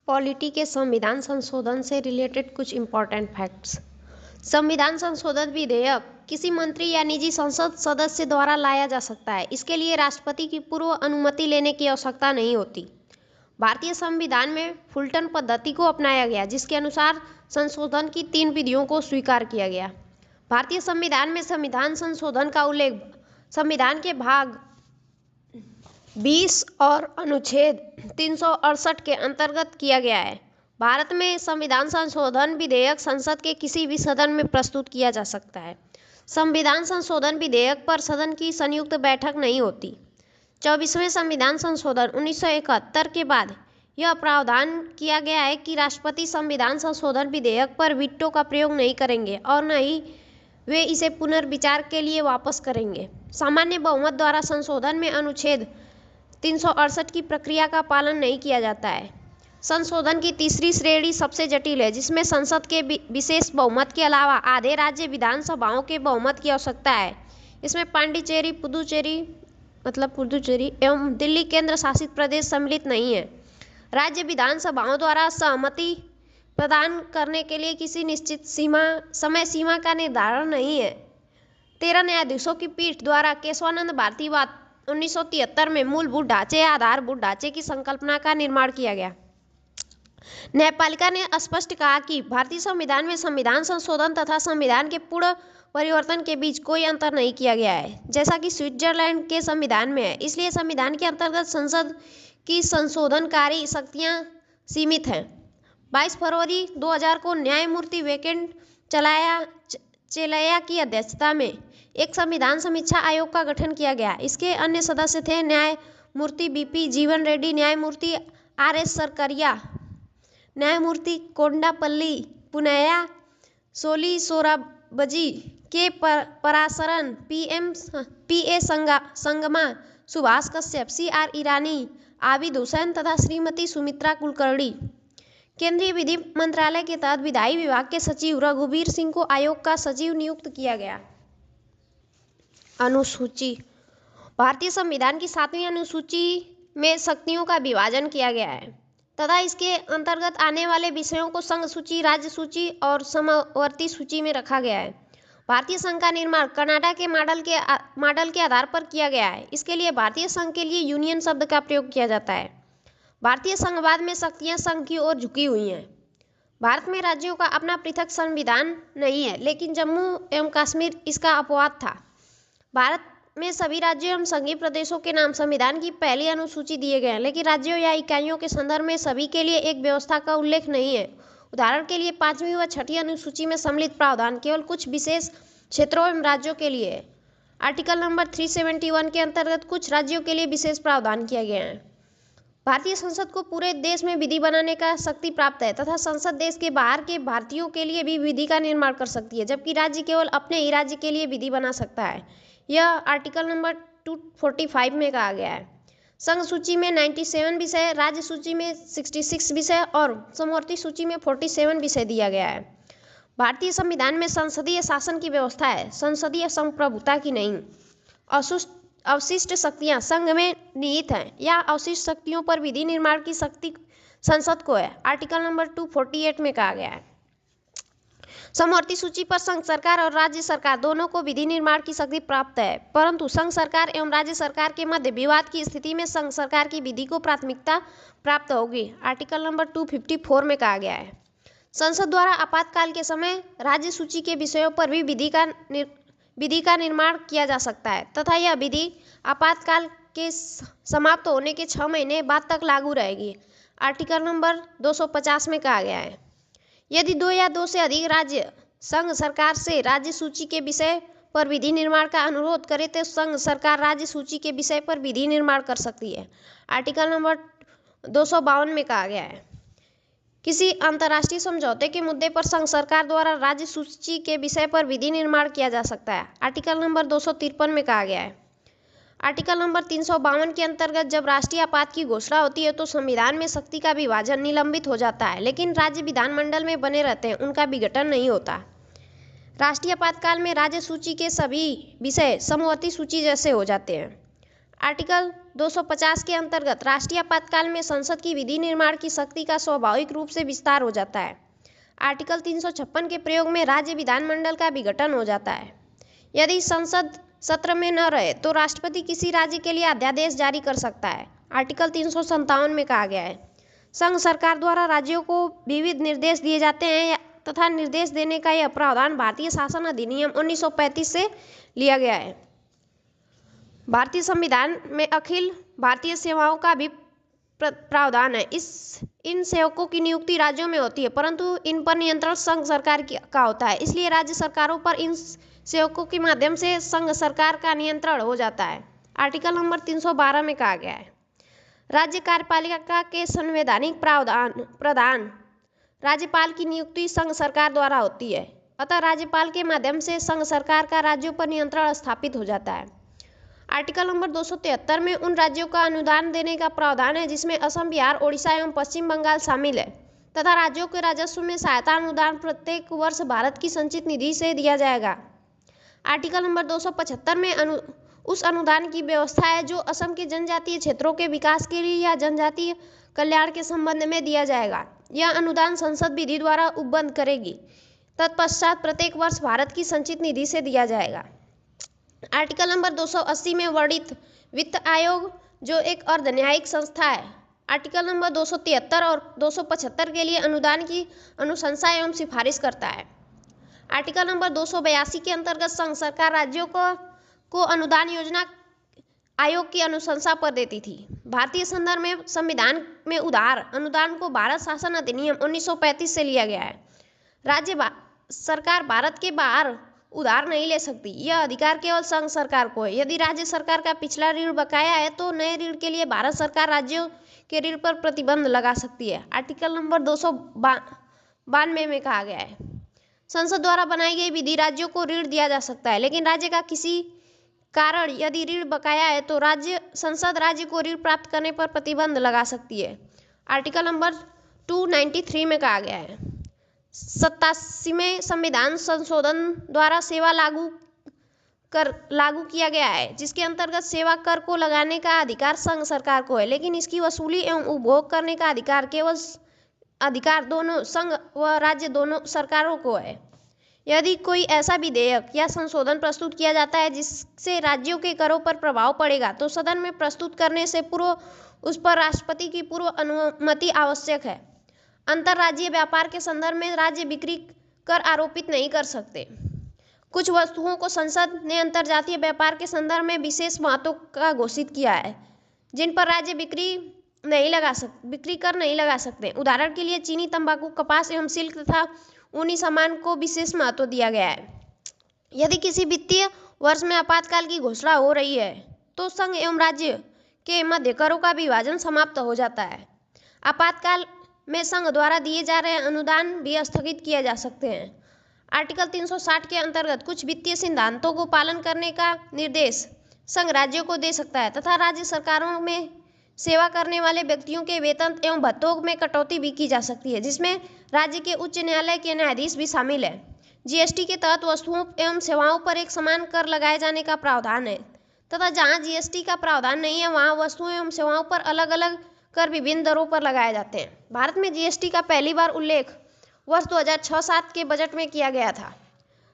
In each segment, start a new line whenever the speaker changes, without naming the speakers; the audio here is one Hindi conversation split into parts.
पॉलिटी के संविधान संशोधन से रिलेटेड कुछ इम्पोर्टेंट फैक्ट्स। संविधान संशोधन विधेयक किसी मंत्री या निजी संसद सदस्य द्वारा लाया जा सकता है। इसके लिए राष्ट्रपति की पूर्व अनुमति लेने की आवश्यकता नहीं होती। भारतीय संविधान में फुलटन पद्धति को अपनाया गया, जिसके अनुसार संशोधन की 3 विधियों को स्वीकार किया गया। भारतीय संविधान में संविधान संशोधन का उल्लेख संविधान के भाग 20 और अनुच्छेद 368 के अंतर्गत किया गया है। भारत में संविधान संशोधन विधेयक संसद के किसी भी सदन में प्रस्तुत किया जा सकता है। संविधान संशोधन विधेयक पर सदन की संयुक्त बैठक नहीं होती। 24वें संविधान संशोधन 1971 के बाद यह प्रावधान किया गया है कि राष्ट्रपति संविधान संशोधन विधेयक पर वीटो का प्रयोग नहीं करेंगे और न ही वे इसे पुनर्विचार के लिए वापस करेंगे। सामान्य बहुमत द्वारा संशोधन में अनुच्छेद 368 की प्रक्रिया का पालन नहीं किया जाता है। संशोधन की तीसरी श्रेणी सबसे जटिल है, जिसमें संसद के विशेष बहुमत के अलावा आधे राज्य विधानसभाओं के बहुमत की आवश्यकता है। इसमें पांडिचेरी, पुदुचेरी एवं दिल्ली केंद्र शासित प्रदेश सम्मिलित नहीं है। राज्य विधानसभाओं द्वारा सहमति प्रदान करने के लिए किसी निश्चित समय सीमा का निर्धारण नहीं है। 13 न्यायाधीशों की पीठ द्वारा केशवानंद भारतीवाद 1973 में मूलभूत ढांचे या आधारभूत ढांचे की संकल्पना का निर्माण किया गया। न्यायपालिका ने स्पष्ट कहा कि भारतीय संविधान में संविधान संशोधन तथा संविधान के पूर्ण परिवर्तन के बीच कोई अंतर नहीं किया गया है, जैसा कि स्विट्जरलैंड के संविधान में है। इसलिए संविधान के अंतर्गत संसद की संशोधनकारी शक्तियां सीमित हैं। 22 फरवरी 2000 को न्यायमूर्ति वेंकट चेलैया की अध्यक्षता में एक संविधान समीक्षा आयोग का गठन किया गया। इसके अन्य सदस्य थे न्यायमूर्ति बीपी जीवन रेड्डी, न्यायमूर्ति आर.एस. सरकरिया, न्यायमूर्ति कोंडापल्ली पुनैया, सोली सोराबजी, के पराशरन, पी.ए. संगमा, सुभाष कश्यप, सी.आर. ईरानी, आबिद हुसैन तथा श्रीमती सुमित्रा कुलकर्णी। केंद्रीय विधि मंत्रालय के तहत विधायी विभाग के सचिव रघुवीर सिंह को आयोग का सचिव नियुक्त किया गया। अनुसूची। भारतीय संविधान की 7वीं अनुसूची में शक्तियों का विभाजन किया गया है तथा इसके अंतर्गत आने वाले विषयों को संघ सूची, राज्य सूची और समवर्ती सूची में रखा गया है। भारतीय संघ का निर्माण कनाडा के मॉडल के आधार पर किया गया है। इसके लिए भारतीय संघ के लिए यूनियन शब्द का प्रयोग किया जाता है। भारतीय संघवाद में शक्तियां संघ की ओर झुकी हुई हैं। भारत में राज्यों का अपना पृथक संविधान नहीं है, लेकिन जम्मू एवं कश्मीर इसका अपवाद था। भारत में सभी राज्यों एवं संघीय प्रदेशों के नाम संविधान की पहली अनुसूची दिए गए हैं, लेकिन राज्यों या इकाइयों के संदर्भ में सभी के लिए एक व्यवस्था का उल्लेख नहीं है। उदाहरण के लिए 5वीं व 6ठी अनुसूची में सम्मिलित प्रावधान केवल कुछ विशेष क्षेत्रों एवं राज्यों के लिए है। आर्टिकल नंबर 371 के अंतर्गत कुछ राज्यों के लिए विशेष प्रावधान किया गया है। भारतीय संसद को पूरे देश में विधि बनाने का शक्ति प्राप्त है तथा संसद देश के बाहर के भारतीयों के लिए भी विधि का निर्माण कर सकती है, जबकि राज्य केवल अपने ही राज्य के लिए विधि बना सकता है। यह आर्टिकल नंबर 245 में कहा गया है। संघ सूची में 97 विषय, राज्य सूची में 66 विषय और समवर्ती सूची में 47 विषय दिया गया है। भारतीय संविधान में संसदीय शासन की व्यवस्था है, संसदीय संप्रभुता की नहीं। अवशिष्ट शक्तियां संघ में निहित हैं या अवशिष्ट शक्तियों पर विधि निर्माण की शक्ति संसद को है। आर्टिकल नंबर 248 में कहा गया है। समवर्ती सूची पर संघ सरकार और राज्य सरकार दोनों को विधि निर्माण की शक्ति प्राप्त है, परंतु संघ सरकार एवं राज्य सरकार के मध्य विवाद की स्थिति में संघ सरकार की विधि को प्राथमिकता प्राप्त होगी। आर्टिकल नंबर 254 में कहा गया है। संसद द्वारा आपातकाल के समय राज्य सूची के विषयों पर भी विधि का निर्माण किया जा सकता है तथा यह विधि आपातकाल के समाप्त होने के 6 महीने बाद तक लागू रहेगी। आर्टिकल नंबर 250 में कहा गया है। यदि 2 या 2 से अधिक राज्य संघ सरकार से राज्य सूची के विषय पर विधि निर्माण का अनुरोध करे तो संघ सरकार राज्य सूची के विषय पर विधि निर्माण कर सकती है। आर्टिकल नंबर 252 में कहा गया है। किसी अंतर्राष्ट्रीय समझौते के मुद्दे पर संघ सरकार द्वारा राज्य सूची के विषय पर विधि निर्माण किया जा सकता है। आर्टिकल नंबर 253 में कहा गया है। आर्टिकल नंबर 352 के अंतर्गत जब राष्ट्रीय आपात की घोषणा होती है तो संविधान में शक्ति का विभाजन निलंबित हो जाता है, लेकिन राज्य विधानमंडल में बने रहते हैं, उनका विघटन नहीं होता। राष्ट्रीय आपातकाल में राज्य सूची के सभी विषय समवर्ती सूची जैसे हो जाते हैं। आर्टिकल 250 के अंतर्गत राष्ट्रीय आपातकाल में संसद की विधि निर्माण की शक्ति का स्वाभाविक रूप से विस्तार हो जाता है। आर्टिकल 356 के प्रयोग में राज्य विधानमंडल का विघटन हो जाता है। यदि संसद सत्र में न रहे तो राष्ट्रपति किसी राज्य के लिए अध्यादेश जारी कर सकता है। आर्टिकल 357 में कहा गया है, संघ सरकार द्वारा राज्यों को विविध निर्देश दिए जाते हैं तथा निर्देश देने का यह प्रावधान भारतीय शासन अधिनियम 1935 से लिया गया है। भारतीय संविधान में अखिल भारतीय सेवाओं का भी प्रावधान है। इन सेवकों की नियुक्ति राज्यों में होती है, परंतु इन पर नियंत्रण संघ सरकार का होता है। इसलिए राज्य सरकारों पर इन सेवकों के माध्यम से संघ सरकार का नियंत्रण हो जाता है। आर्टिकल नंबर 312 में कहा गया है, राज्य कार्यपालिका के संवैधानिक प्रधान राज्यपाल की नियुक्ति संघ सरकार द्वारा होती है। अतः राज्यपाल के माध्यम से संघ सरकार का राज्यों पर नियंत्रण स्थापित हो जाता है। आर्टिकल नंबर 273 में उन राज्यों का अनुदान देने का प्रावधान है जिसमें असम, बिहार, ओडिशा एवं पश्चिम बंगाल शामिल है तथा राज्यों के राजस्व में सहायता अनुदान प्रत्येक वर्ष भारत की संचित निधि से दिया जाएगा। आर्टिकल नंबर 275 में उस अनुदान की व्यवस्था है जो असम के जनजातीय क्षेत्रों के विकास के लिए या जनजातीय कल्याण के संबंध में दिया जाएगा। यह अनुदान संसद विधि द्वारा उपबंध करेगी। तत्पश्चात प्रत्येक वर्ष भारत की संचित निधि से दिया जाएगा। आर्टिकल नंबर 280 में वर्णित वित्त आयोग जो एक अर्धन्यायिक संस्था है, आर्टिकल नंबर 273 और 275 के लिए अनुदान की अनुशंसा एवं सिफारिश करता है। आर्टिकल नंबर 282 के अंतर्गत संघ सरकार राज्यों को अनुदान योजना आयोग की अनुशंसा पर देती थी। भारतीय संदर्भ में संविधान में उदार अनुदान को भारत शासन अधिनियम 1935 से लिया गया है। राज्य सरकार भारत के बाहर उधार नहीं ले सकती, यह अधिकार केवल संघ सरकार को है। यदि राज्य सरकार का पिछला ऋण बकाया है तो नए ऋण के लिए भारत सरकार राज्यों के ऋण पर प्रतिबंध लगा सकती है। आर्टिकल नंबर 292 में कहा गया है, संसद द्वारा बनाई गई विधि राज्यों को ऋण दिया जा सकता है, लेकिन राज्य का किसी कारण यदि ऋण बकाया है तो संसद राज्य को ऋण प्राप्त करने पर प्रतिबंध लगा सकती है। आर्टिकल नंबर 293 में कहा गया है, 87वें संविधान संशोधन द्वारा सेवा लागू किया गया है, जिसके अंतर्गत सेवा कर को लगाने का अधिकार संघ सरकार को है, लेकिन इसकी वसूली एवं उपभोग करने का अधिकार दोनों संघ व राज्य दोनों सरकारों को है। यदि कोई ऐसा विधेयक या संशोधन प्रस्तुत किया जाता है जिससे राज्यों के करों पर प्रभाव पड़ेगा तो सदन में प्रस्तुत करने से पूर्व उस पर राष्ट्रपति की पूर्व अनुमति आवश्यक है। अंतर्राज्यीय व्यापार के संदर्भ में राज्य बिक्री कर आरोपित नहीं कर सकते। कुछ वस्तुओं को संसद ने अंतर्जातीय व्यापार के संदर्भ में विशेष महत्व का घोषित किया है, जिन पर राज्य बिक्री कर नहीं लगा सकते। उदाहरण के लिए चीनी, तंबाकू, कपास एवं सिल्क तथा ऊनी सामान को विशेष महत्व दिया गया है। यदि किसी वित्तीय वर्ष में आपातकाल की घोषणा हो रही है तो संघ एवं राज्य के मध्य करों का विभाजन समाप्त हो जाता है। आपातकाल में संघ द्वारा दिए जा रहे अनुदान भी स्थगित किए जा सकते हैं। आर्टिकल 360 के अंतर्गत कुछ वित्तीय सिद्धांतों को पालन करने का निर्देश संघ राज्यों को दे सकता है तथा राज्य सरकारों में सेवा करने वाले व्यक्तियों के वेतन एवं भत्तों में कटौती भी की जा सकती है, जिसमें राज्य के उच्च न्यायालय के न्यायाधीश भी शामिल है। जीएसटी के तहत वस्तुओं एवं सेवाओं पर एक समान कर लगाए जाने का प्रावधान है तथा जहां जीएसटी का प्रावधान नहीं है वहां वस्तुओं एवं सेवाओं पर अलग अलग कर विभिन्न दरों पर लगाए जाते हैं। भारत में जीएसटी का पहली बार उल्लेख वर्ष 2006-07 के बजट में किया गया था।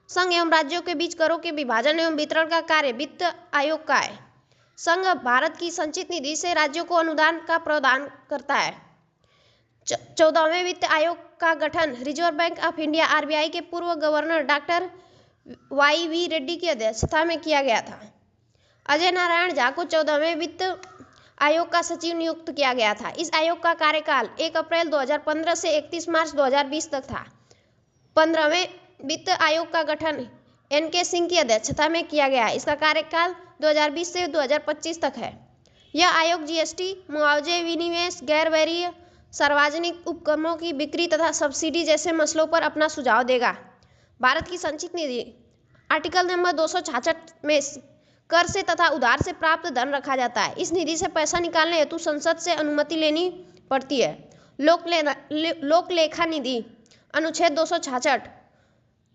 संघ एवं राज्यों के बीच करों के विभाजन एवं वितरण का कार्य वित्त आयोग का है। संघ भारत की संचित निधि से राज्यों को अनुदान का प्रदान करता है। 14वें वित्त आयोग का गठन reserve bank of India RBI के पूर्व गवर्नर डॉक्टर वाई.वी. रेड्डी की अध्यक्षता में किया गया था। अजय नारायण झा को 14वें वित्त आयोग का सचिव नियुक्त किया गया था। इस आयोग का कार्यकाल 1 अप्रैल 2015 से 31 मार्च 2020 तक था। 15वें वित्त आयोग का गठन एन.के. सिंह की अध्यक्षता में किया गया है। इसका कार्यकाल 2020 से 2025 तक है। यह आयोग जीएसटी, मुआवजे, विनिवेश, गैर वैरीय सार्वजनिक उपक्रमों की बिक्री तथा सब्सिडी जैसे मसलों पर अपना सुझाव देगा। भारत की संचित निधि आर्टिकल नंबर 266 में कर से तथा उधार से प्राप्त धन रखा जाता है। इस निधि से पैसा निकालने हेतु संसद से अनुमति लेनी पड़ती है। लोक लेखा निधि अनुच्छेद 266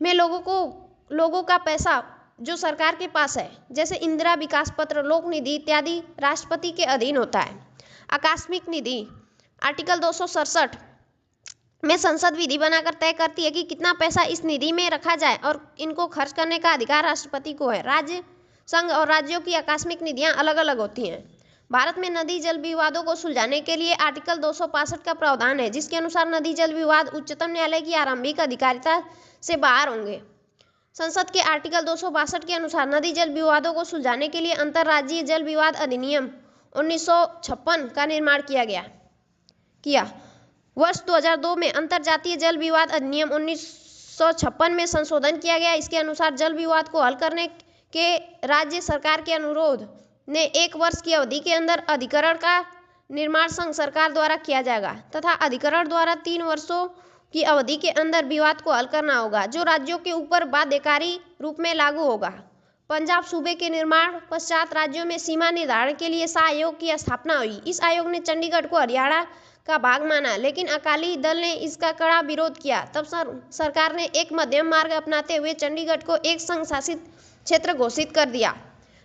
में लोगों का पैसा जो सरकार के पास है, जैसे इंदिरा विकास पत्र, लोक निधि इत्यादि, राष्ट्रपति के अधीन होता है। आकस्मिक निधि आर्टिकल 267 में संसद विधि बनाकर तय करती है कि कितना पैसा इस निधि में रखा जाए और इनको खर्च करने का अधिकार राष्ट्रपति को है। राज्य, संघ और राज्यों की आकस्मिक निधियां अलग अलग होती हैं। भारत में नदी जल विवादों को सुलझाने के लिए आर्टिकल 265 का प्रावधान है, जिसके अनुसार नदी जल विवाद उच्चतम न्यायालय की आरंभिक अधिकारिता से बाहर होंगे। संसद के आर्टिकल 262 के अनुसार नदी जल विवादों को सुलझाने के लिए अंतर्राज्यीय जल विवाद अधिनियम 1956 का निर्माण किया। वर्ष 2002 में अंतर्जातीय जल विवाद अधिनियम 1956 में संशोधन किया गया। इसके अनुसार जल विवाद को हल करने के राज्य सरकार के अनुरोध ने 1 वर्ष की अवधि के अंदर अधिकरण का निर्माण संघ सरकार द्वारा किया जाएगा तथा अधिकरण द्वारा 3 वर्षों की अवधि के अंदर विवाद को हल करना होगा, जो राज्यों के ऊपर बाध्यकारी रूप में लागू होगा। पंजाब सूबे के निर्माण पश्चात राज्यों में सीमा निर्धारण के लिए इस आयोग की स्थापना हुई। इस आयोग ने चंडीगढ़ को हरियाणा का भाग माना, लेकिन अकाली दल ने इसका कड़ा विरोध किया। तब सरकार ने एक मध्यम मार्ग अपनाते हुए चंडीगढ़ को एक संघ शासित क्षेत्र घोषित कर दिया।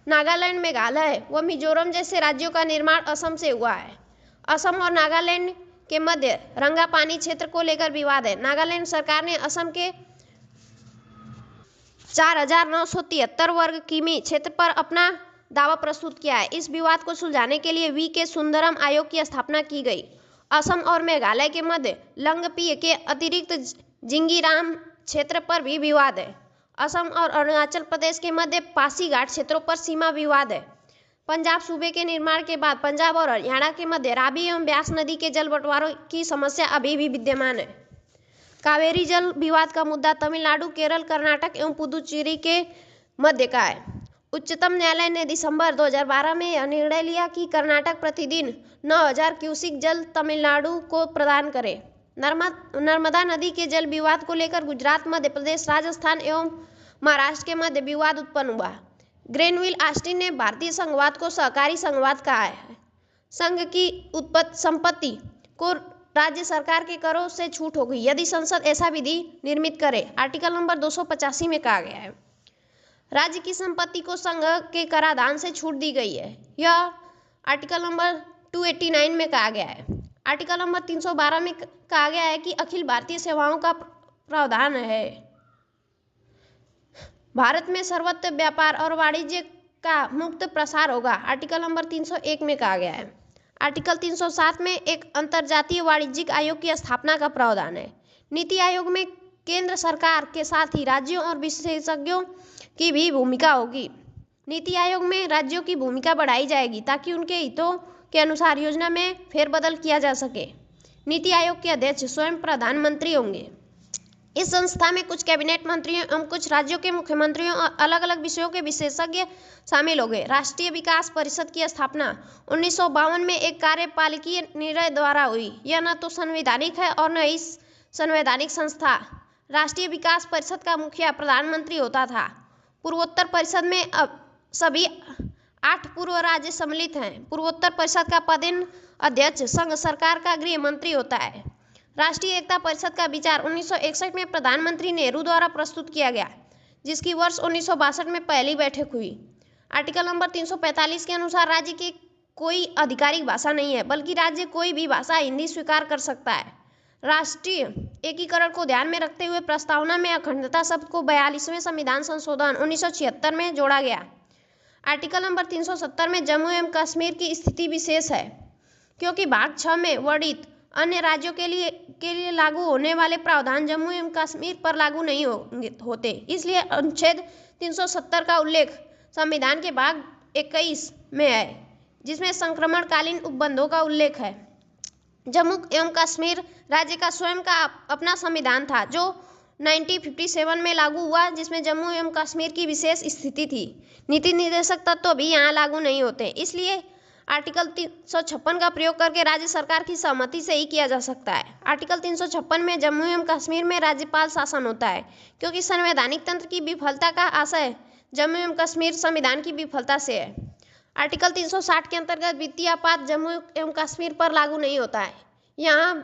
नागालैंड, मेघालय व मिजोरम जैसे राज्यों का निर्माण असम से हुआ है। असम और नागालैंड के मध्य रंगापानी क्षेत्र को लेकर विवाद है। नागालैंड सरकार ने असम के 4,973 वर्ग किमी क्षेत्र पर अपना दावा प्रस्तुत किया है। इस विवाद को सुलझाने के लिए वी.के. सुंदरम आयोग की स्थापना की गई। असम और मेघालय के मध्य लंगपी के अतिरिक्त जिंगीराम क्षेत्र पर भी विवाद है। असम और अरुणाचल प्रदेश के मध्य पासीघाट क्षेत्रों पर सीमा विवाद है। पंजाब सूबे के निर्माण के बाद पंजाब और हरियाणा के मध्य रावी एवं ब्यास नदी के जल बंटवारे की समस्या अभी भी विद्यमान है। कावेरी जल विवाद का मुद्दा तमिलनाडु, केरल, कर्नाटक एवं पुदुचेरी के मध्य का है। उच्चतम न्यायालय ने दिसंबर 2012 में यह निर्णय लिया कि कर्नाटक प्रतिदिन 9,000 क्यूसिक जल तमिलनाडु को प्रदान करे। नर्मदा नदी के जल विवाद को लेकर गुजरात, मध्य प्रदेश, राजस्थान एवं महाराष्ट्र के मध्य विवाद उत्पन्न हुआ। ग्रेनविल ऑस्टिन ने भारतीय संघवाद को सहकारी संघवाद कहा है। संघ की संपत्ति को राज्य सरकार के करों से छूट होगी यदि संसद ऐसा विधि निर्मित करे। आर्टिकल नंबर 285 में कहा गया है राज्य की संपत्ति को संघ के कराधान से छूट दी गई है। यह आर्टिकल नंबर 289 में कहा गया है। आर्टिकल नंबर 312 में कहा गया है कि अखिल भारतीय सेवाओं का प्रावधान है। भारत में सर्वत्र व्यापार और वाणिज्य का मुक्त प्रसार होगा। आर्टिकल नंबर 301 में कहा गया है। आर्टिकल 307 में एक अंतर्जातीय वाणिज्यिक आयोग की स्थापना का प्रावधान है। नीति आयोग में केंद्र सरकार के साथ ही राज्यों और विशेषज्ञों की भी भूमिका होगी। नीति आयोग में राज्यों की भूमिका बढ़ाई जाएगी ताकि उनके हितों के अनुसार योजना में फेरबदल किया जा सके। नीति आयोग के अध्यक्ष स्वयं प्रधानमंत्री होंगे। इस संस्था में कुछ कैबिनेट मंत्रियों एवं कुछ राज्यों के मुख्यमंत्रियों और अलग अलग विषयों के विशेषज्ञ शामिल होंगे। राष्ट्रीय विकास परिषद की स्थापना 1952 में एक कार्यपालिकीय निर्णय द्वारा हुई। यह न तो संवैधानिक है और न ही संवैधानिक संस्था। राष्ट्रीय विकास परिषद का मुखिया प्रधानमंत्री होता था। पूर्वोत्तर परिषद में अब सभी 8 पूर्व राज्य सम्मिलित हैं। पूर्वोत्तर परिषद का पदेन अध्यक्ष संघ सरकार का गृह मंत्री होता है। राष्ट्रीय एकता परिषद का विचार 1961 में प्रधानमंत्री नेहरू द्वारा प्रस्तुत किया गया, जिसकी वर्ष 1962 में पहली बैठक हुई। आर्टिकल नंबर 345 के अनुसार राज्य की कोई आधिकारिक भाषा नहीं है, बल्कि राज्य कोई भी भाषा हिंदी स्वीकार कर सकता है। राष्ट्रीय एकीकरण को ध्यान में रखते हुए प्रस्तावना में अखंडता शब्द को 42वें संविधान संशोधन 1976 में जोड़ा गया। आर्टिकल नंबर 370 में जम्मू एवं कश्मीर की स्थिति विशेष है, क्योंकि भाग 6 में वर्णित अन्य राज्यों के लिए लागू होने वाले प्रावधान जम्मू एवं कश्मीर पर लागू नहीं होते। इसलिए अनुच्छेद 370 का उल्लेख संविधान के भाग 21 में है, जिसमें संक्रमणकालीन उपबंधों का उल्लेख है। जम्मू एवं कश्मीर राज्य का स्वयं का अपना संविधान था, जो 1957 में लागू हुआ, जिसमें जम्मू एवं कश्मीर की विशेष स्थिति थी। नीति निर्देशक तत्व भी यहाँ लागू नहीं होते। इसलिए आर्टिकल 356 का प्रयोग करके राज्य सरकार की सहमति से ही किया जा सकता है। आर्टिकल 356 में जम्मू एवं कश्मीर में राज्यपाल शासन होता है, क्योंकि संवैधानिक तंत्र की विफलता का आशय जम्मू एवं कश्मीर संविधान की विफलता से है। आर्टिकल 360 के अंतर्गत वित्तीय आपात जम्मू एवं कश्मीर पर लागू नहीं होता है। यहाँ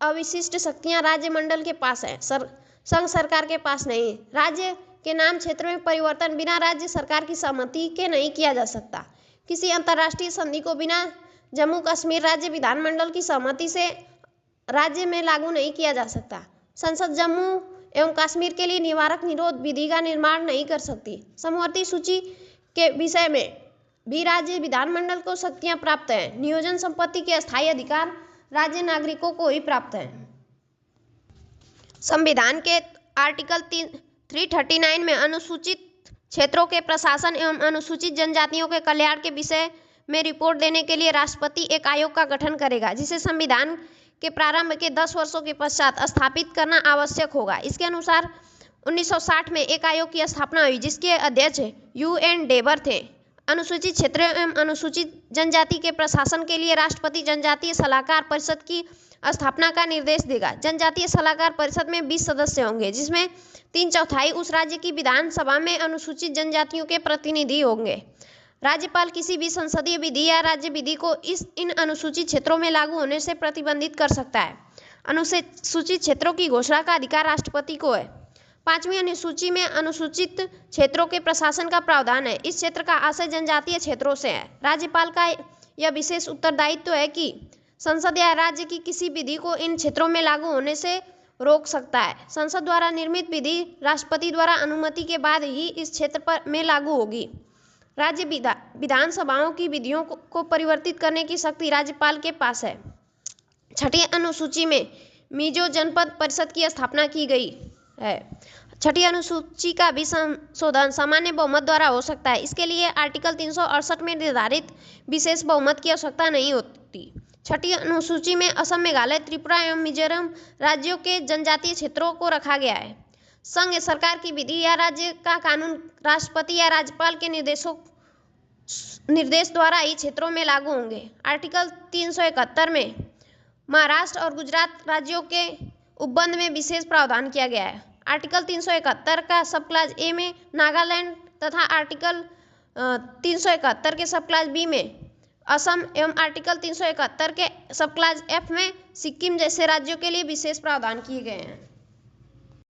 अविशिष्ट शक्तियाँ राज्य मंडल के पास है, संघ सरकार के पास नहीं। राज्य के नाम क्षेत्र में परिवर्तन बिना राज्य सरकार की सहमति के नहीं किया जा सकता। किसी अंतर्राष्ट्रीय संधि को बिना जम्मू कश्मीर राज्य विधानमंडल की सहमति से राज्य में लागू नहीं किया जा सकता। संसद जम्मू एवं कश्मीर के लिए निवारक निरोध विधि का निर्माण नहीं कर सकती। समवर्ती सूची के विषय में भी राज्य विधानमंडल को शक्तियां प्राप्त हैं। नियोजन संपत्ति के अस्थायी अधिकार राज्य नागरिकों को ही प्राप्त है। संविधान के आर्टिकल 339 में अनुसूचित क्षेत्रों के प्रशासन एवं अनुसूचित जनजातियों के कल्याण के विषय में रिपोर्ट देने के लिए राष्ट्रपति एक आयोग का गठन करेगा, जिसे संविधान के प्रारंभ के 10 वर्षों के पश्चात स्थापित करना आवश्यक होगा। इसके अनुसार 1960 में एक आयोग की स्थापना हुई, जिसके अध्यक्ष UN डेबर थे। अनुसूचित क्षेत्र एवं अनुसूचित जनजाति के प्रशासन के लिए राष्ट्रपति जनजातीय सलाहकार परिषद की स्थापना का निर्देश देगा। जनजातीय सलाहकार परिषद में 20 सदस्य होंगे, जिसमें 3/4 उस राज्य की विधानसभा में अनुसूचित जनजातियों के प्रतिनिधि होंगे। राज्यपाल किसी भी संसदीय विधि या राज्य विधि को इन अनुसूचित क्षेत्रों में लागू होने से प्रतिबंधित कर सकता है। अनुसूचित क्षेत्रों की घोषणा का अधिकार राष्ट्रपति को है। 5वीं अनुसूची में अनुसूचित क्षेत्रों के प्रशासन का प्रावधान है। इस क्षेत्र का आशय जनजातीय क्षेत्रों से है। राज्यपाल का यह विशेष उत्तरदायित्व है कि संसद या राज्य की किसी विधि को इन क्षेत्रों में लागू होने से रोक सकता है। संसद द्वारा निर्मित विधि राष्ट्रपति द्वारा अनुमति के बाद ही इस क्षेत्र में लागू होगी। राज्य विधानसभाओं की विधियों को परिवर्तित करने की शक्ति राज्यपाल के पास है। 6ठी अनुसूची में मिजो जनपद परिषद की स्थापना की गई है। 6ठी अनुसूची का भी संशोधन सामान्य बहुमत द्वारा हो सकता है। इसके लिए आर्टिकल 368 में निर्धारित विशेष बहुमत की आवश्यकता नहीं होती। 6ठी अनुसूची में असम, मेघालय, त्रिपुरा एवं मिजोरम राज्यों के जनजातीय क्षेत्रों को रखा गया है। संघ सरकार की विधि या राज्य का कानून राष्ट्रपति या राज्यपाल के निर्देश द्वारा ही क्षेत्रों में लागू होंगे। आर्टिकल 371 में महाराष्ट्र और गुजरात राज्यों के उपबंध में विशेष प्रावधान किया गया है। आर्टिकल 371 का सब क्लास ए में नागालैंड तथा आर्टिकल 371 के सब क्लास बी में असम एवं आर्टिकल 371 के सब क्लास एफ में सिक्किम जैसे राज्यों के लिए विशेष प्रावधान किए गए हैं।